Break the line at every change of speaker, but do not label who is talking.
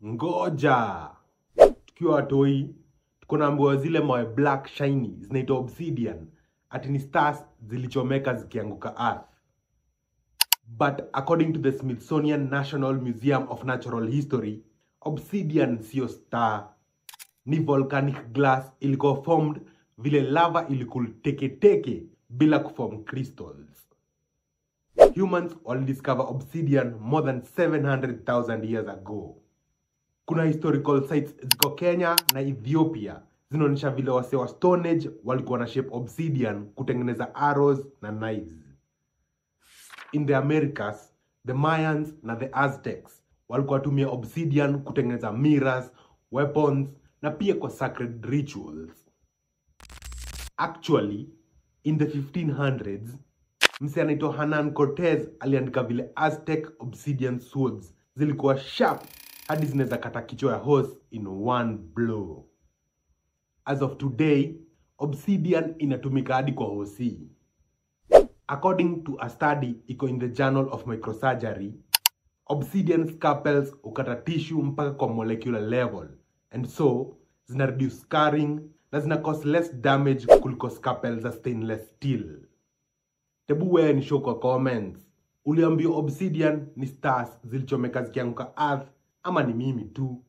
Ngoja. Tukiwa watoi, tuko naambiwa zile mawe black shiny zinaitwa obsidian ati ni stars zilichomeka zikianguka earth. But according to the Smithsonian National Museum of Natural History, obsidian sio star. Ni volcanic glass ilikuwa formed vile lava ilikuwa teke bila kuform crystals. Humans discovered obsidian more than 700,000 years ago. Kuna historical sites ziko Kenya na Ethiopia zinaonyesha vile wasee wa Stone Age walikuwa na shape obsidian kutengeneza arrows na knives. In the Americas, the Mayans na the Aztecs walikuwa tumia obsidian kutengeneza mirrors, weapons na pia kwa sacred rituals. Actually, in the 1500s, msee anaitwa Hernan Cortez aliandika vile Aztec obsidian swords zilikuwa sharp hadi zinaweza kata kichwa ya horse in one blow. As of today, obsidian inatumika hadi kwa hosi. According to a study iko in the Journal of Microsurgery, obsidian scalpels ukata tissue mpaka kwa molecular level, and so zina reduce scarring na zina cause less damage kuliko scalpels za stainless steel. Tebu wewe ni show kwa comments, uliambiwa obsidian ni stars zilichomeka zikianguka earth ama ni mimi tu?